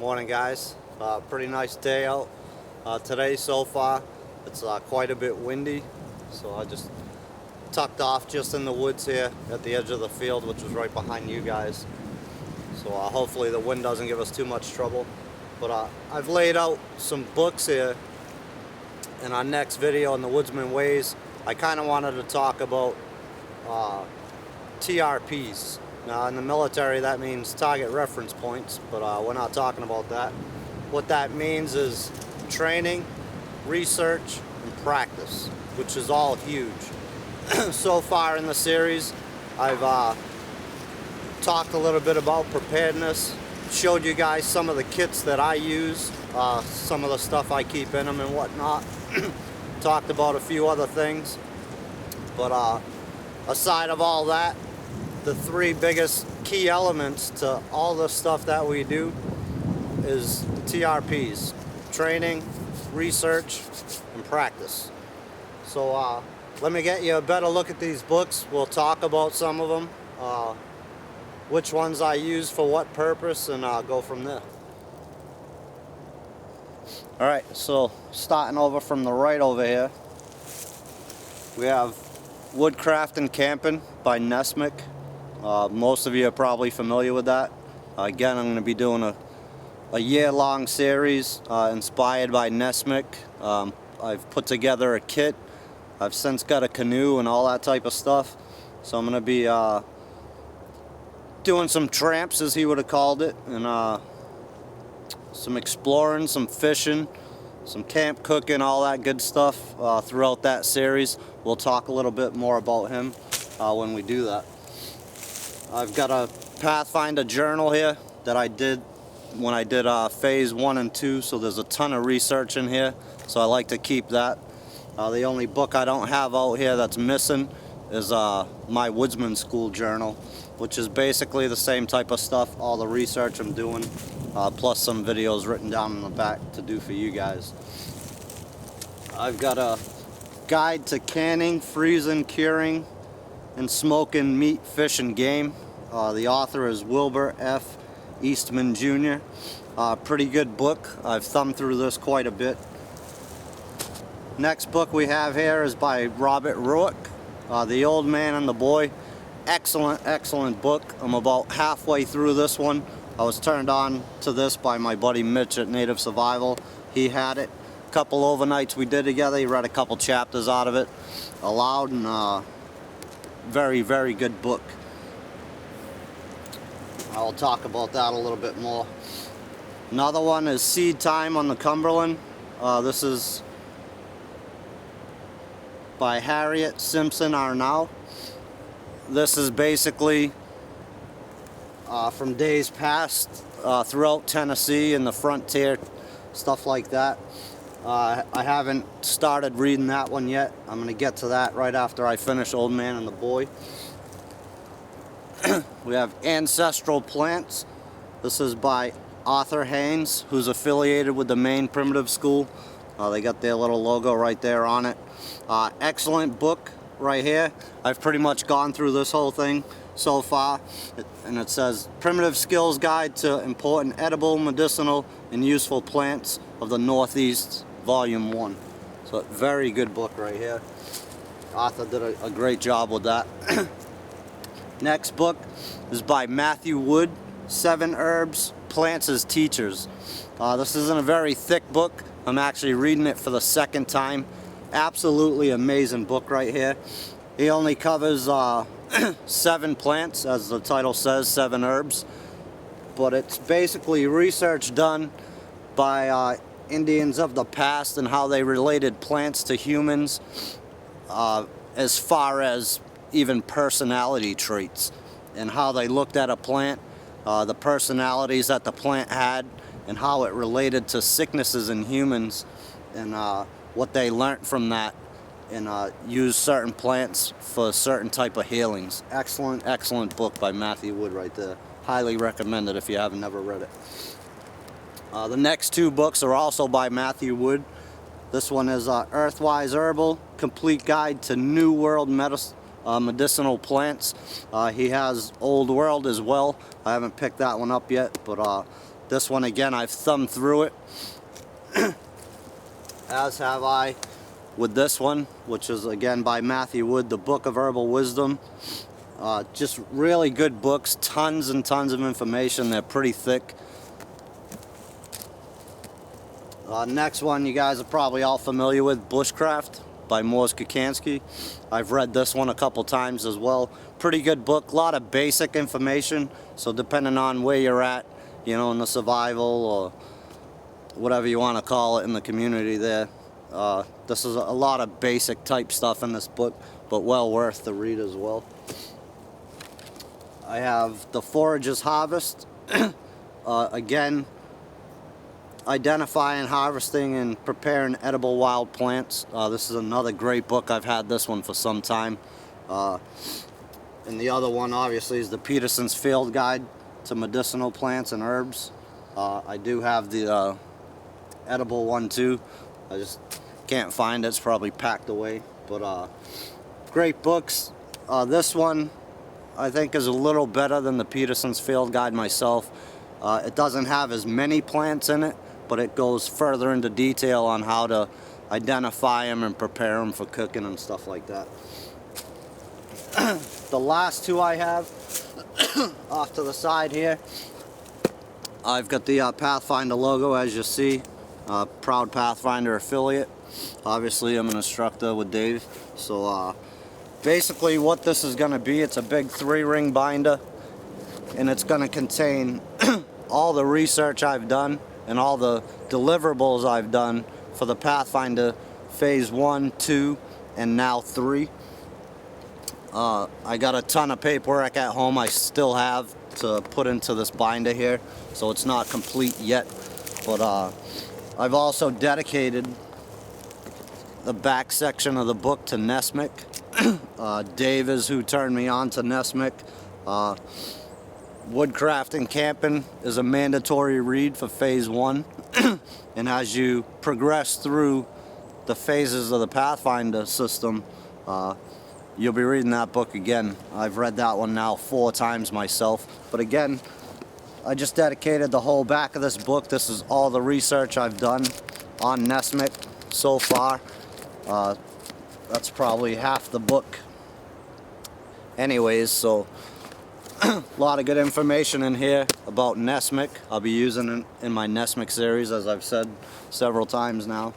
Morning, guys. Pretty nice day out today so far. It's quite a bit windy, so I just tucked off just in the woods here at the edge of the field, which is right behind you guys. So hopefully the wind doesn't give us too much trouble. But I've laid out some books here in our next video in the Woodsman ways. I kind of wanted to talk about TRPs. Now in the military that means target reference points, but we're not talking about that. What that means is training, research, and practice, which is all huge. So far in the series I've talked a little bit about preparedness, showed you guys some of the kits that I use, some of the stuff I keep in them and whatnot. Talked about a few other things, but aside of all that, the three biggest key elements to all the stuff that we do is TRPs: training, research, and practice. So let me get you a better look at these books. We'll talk about some of them, which ones I use for what purpose, and I'll go from there. Alright, so starting over from the right over here, we have Woodcraft and Camping by Nemec. Most of you are probably familiar with that. Again, I'm going to be doing a year-long series inspired by Nemec. I've put together a kit. I've since got a canoe and all that type of stuff. So I'm going to be doing some tramps, as he would have called it, and some exploring, some fishing, some camp cooking, all that good stuff throughout that series. We'll talk a little bit more about him when we do that. I've got a Pathfinder Journal here that I did when I did phase 1 and 2, so there's a ton of research in here, so I like to keep that. The only book I don't have out here that's missing is my Woodsman School Journal, which is basically the same type of stuff, all the research I'm doing, plus some videos written down in the back to do for you guys. I've got a guide to canning, freezing, curing, and smoking meat, fish, and game. The author is Wilbur F. Eastman Jr. Pretty good book. I've thumbed through this quite a bit. Next book we have here is by Robert Rook, The Old Man and the Boy. Excellent book. I'm about halfway through this one. I was turned on to this by my buddy Mitch at Native Survival. He had it. A couple overnights we did together. He read a couple chapters out of it aloud, and very good book. I'll talk about that a little bit more. Another one is Seed Time on the Cumberland. This is by Harriet Simpson Arnau. This is basically from days past throughout Tennessee and the frontier, stuff like that. I haven't started reading that one yet. I'm going to get to that right after I finish Old Man and the Boy. We have Ancestral Plants. This is by Arthur Haynes, who's affiliated with the Maine Primitive School. They got their little logo right there on it. Excellent book right here. I've pretty much gone through this whole thing so far, and it says Primitive Skills Guide to Important Edible, Medicinal, and Useful Plants of the Northeast, Volume 1. So very good book right here. Arthur did a great job with that. Next book is by Matthew Wood, 7 Herbs, Plants as Teachers. This isn't a very thick book. I'm actually reading it for the second time. Absolutely amazing book right here. He only covers 7 plants, as the title says, 7 herbs. But it's basically research done by Indians of the past and how they related plants to humans, as far as even personality traits, and how they looked at a plant, the personalities that the plant had, and how it related to sicknesses in humans, and what they learned from that, and used certain plants for certain type of healings. Excellent book by Matthew Wood right there. Highly recommend it if you haven't never read it. The next 2 books are also by Matthew Wood. This one is Earthwise Herbal, Complete Guide to New World Medicinal Plants. He has Old World as well. I haven't picked that one up yet, but This one again, I've thumbed through it, as have I with this one, which is again by Matthew Wood, The Book of Herbal Wisdom. Just really good books, tons and tons of information. They're pretty thick. Next one you guys are probably all familiar with, Bushcraft by Morse Kukansky. I've read this one a couple times as well. Pretty good book, a lot of basic information, so depending on where you're at, you know, in the survival or whatever you want to call it in the community there, this is a lot of basic type stuff in this book, but well worth the read as well. I have The Forager's Harvest. Again, identifying, harvesting, and preparing edible wild plants. This is another great book. I've had this one for some time. And the other one obviously is the Peterson's Field Guide to Medicinal Plants and Herbs. I do have the edible one too. I just can't find it. It's probably packed away. But great books. This one I think is a little better than the Peterson's Field Guide myself. It doesn't have as many plants in it, but it goes further into detail on how to identify them and prepare them for cooking and stuff like that. The last two I have off to the side here, I've got the Pathfinder logo, as you see. Proud Pathfinder affiliate. Obviously I'm an instructor with Dave, so basically what this is going to be, it's a big 3-ring binder, and it's going to contain all the research I've done and all the deliverables I've done for the Pathfinder Phase 1, 2, and now 3. I got a ton of paperwork at home I still have to put into this binder here, so it's not complete yet. But I've also dedicated the back section of the book to Nemec. Dave is who turned me on to Nemec. Woodcraft and Camping is a mandatory read for Phase 1. And as you progress through the phases of the Pathfinder system, you'll be reading that book again. I've read that one now 4 times myself. But again, I just dedicated the whole back of this book. This is all the research I've done on Nemec so far. That's probably half the book. Anyways, so a lot of good information in here about Nemec. I'll be using it in my Nemec series, as I've said several times now.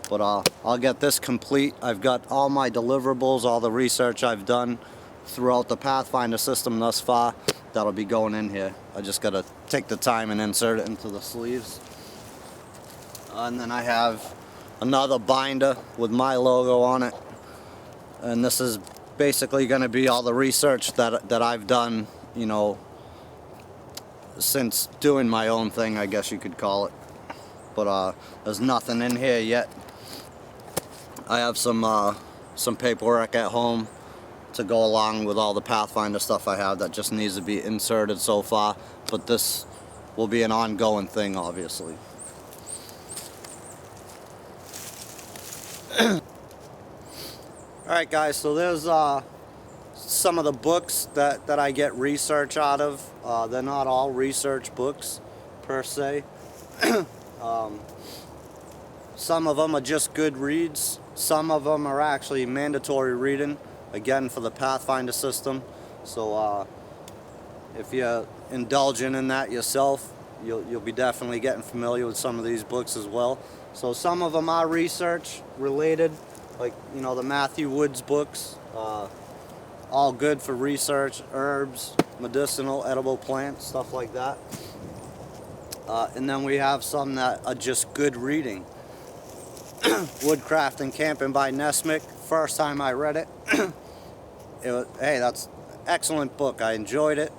But I'll get this complete. I've got all my deliverables, all the research I've done throughout the Pathfinder system thus far. That'll be going in here. I just gotta take the time and insert it into the sleeves. And then I have another binder with my logo on it. And this is basically gonna be all the research that I've done, you know, since doing my own thing, I guess you could call it. But there's nothing in here yet. I have some paperwork at home to go along with all the Pathfinder stuff I have that just needs to be inserted so far, but this will be an ongoing thing, obviously. Alright guys, so there's some of the books that I get research out of. They're not all research books per se. Some of them are just good reads. Some of them are actually mandatory reading, again for the Pathfinder system. So if you're indulging in that yourself, you'll be definitely getting familiar with some of these books as well. So some of them are research related, like, you know, the Matthew Woods books, all good for research, herbs, medicinal, edible plants, stuff like that. And then we have some that are just good reading. Woodcraft and Camping by Nemec. First time I read it, hey, that's excellent book. I enjoyed it,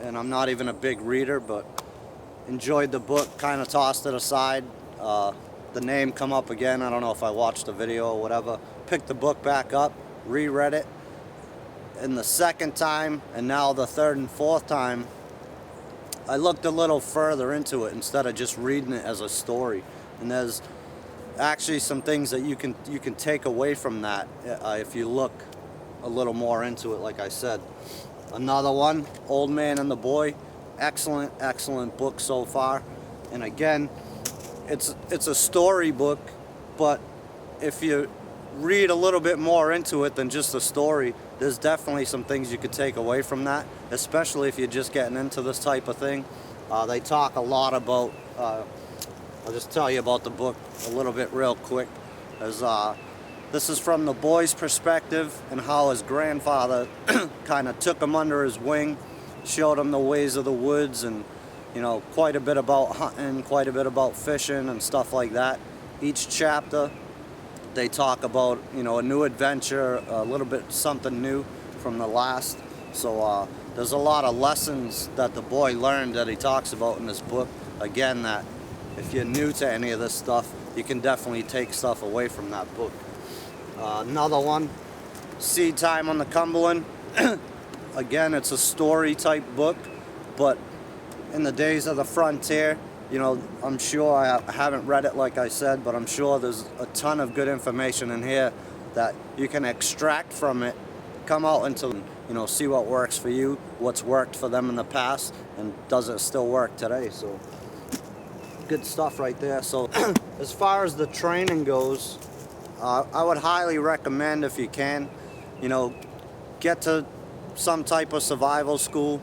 and I'm not even a big reader, but enjoyed the book. Kind of tossed it aside. The name come up again. I don't know if I watched the video or whatever. Picked the book back up, reread it, and the second time, and now the third and fourth time, I looked a little further into it instead of just reading it as a story. And there's actually some things that you can take away from that if you look a little more into it, like I said. Another one, Old Man and the Boy. Excellent book so far. And again, it's a storybook, but if you read a little bit more into it than just a story, there's definitely some things you could take away from that, especially if you're just getting into this type of thing. They talk a lot about, I'll just tell you about the book a little bit real quick, as this is from the boy's perspective and how his grandfather kind of took him under his wing, showed him the ways of the woods, and you know, quite a bit about hunting, quite a bit about fishing and stuff like that. Each chapter they talk about, you know, a new adventure, a little bit something new from the last. So there's a lot of lessons that the boy learned that he talks about in this book. Again, that if you're new to any of this stuff, you can definitely take stuff away from that book. Another one, Seed Time on the Cumberland. Again, it's a story type book, but in the days of the frontier, you know, I'm sure, I haven't read it like I said, but I'm sure there's a ton of good information in here that you can extract from it, come out into, you know, see what works for you, what's worked for them in the past, and does it still work today. So good stuff right there. So as far as the training goes, I would highly recommend, if you can, you know, get to some type of survival school.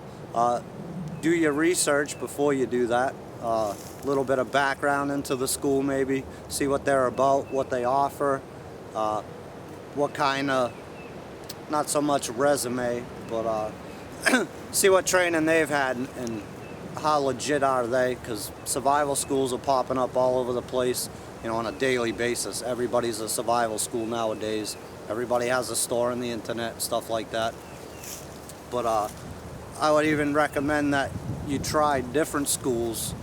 Do your research before you do that. A little bit of background into the school, maybe see what they're about, what they offer, what kind of, not so much resume, but see what training they've had and how legit are they, because survival schools are popping up all over the place, you know, on a daily basis. Everybody's a survival school nowadays. Everybody has a store on the internet, stuff like that. But I would even recommend that you try different schools.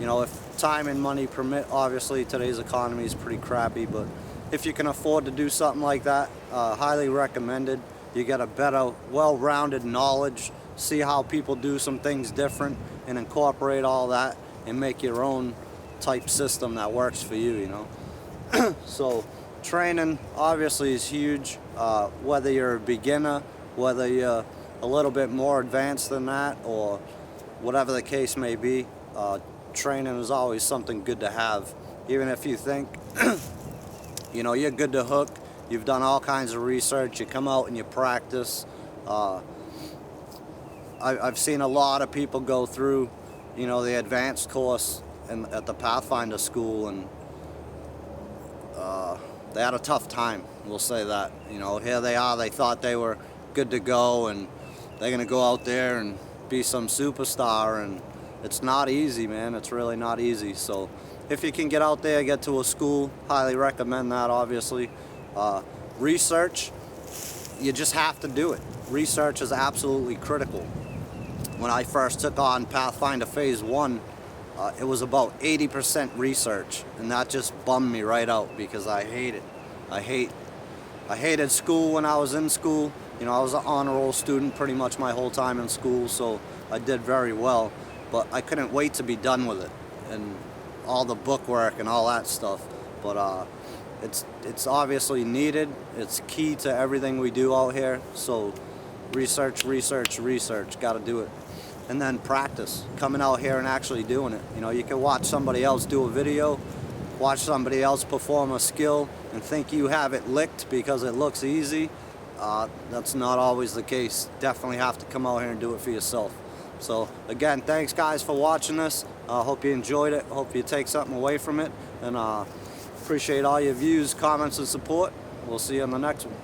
You know, if time and money permit. Obviously today's economy is pretty crappy, but if you can afford to do something like that, highly recommended. You get a better, well-rounded knowledge, see how people do some things different, and incorporate all that and make your own type system that works for you, you know. So training obviously is huge, whether you're a beginner, whether you're a little bit more advanced than that, or whatever the case may be. Training is always something good to have, even if you think you know, you're good to hook, you've done all kinds of research, you come out and you practice. I've seen a lot of people go through, you know, the advanced course at the Pathfinder school, and they had a tough time, we'll say that. You know, here they are, they thought they were good to go and they're gonna go out there and be some superstar, and it's not easy, man. It's really not easy. So if you can get out there, get to a school, highly recommend that, obviously. Research, you just have to do it. Research is absolutely critical. When I first took on Pathfinder Phase 1, it was about 80% research, and that just bummed me right out because I hate it. I hated school when I was in school. You know, I was an honor roll student pretty much my whole time in school, so I did very well. But I couldn't wait to be done with it, and all the book work and all that stuff. But it's obviously needed. It's key to everything we do out here. So research, research, research. Got to do it. And then practice. Coming out here and actually doing it. You know, you can watch somebody else do a video, watch somebody else perform a skill, and think you have it licked because it looks easy. That's not always the case. Definitely have to come out here and do it for yourself. So again, thanks guys for watching this. Hope you enjoyed it. Hope you take something away from it. And appreciate all your views, comments, and support. We'll see you on the next one.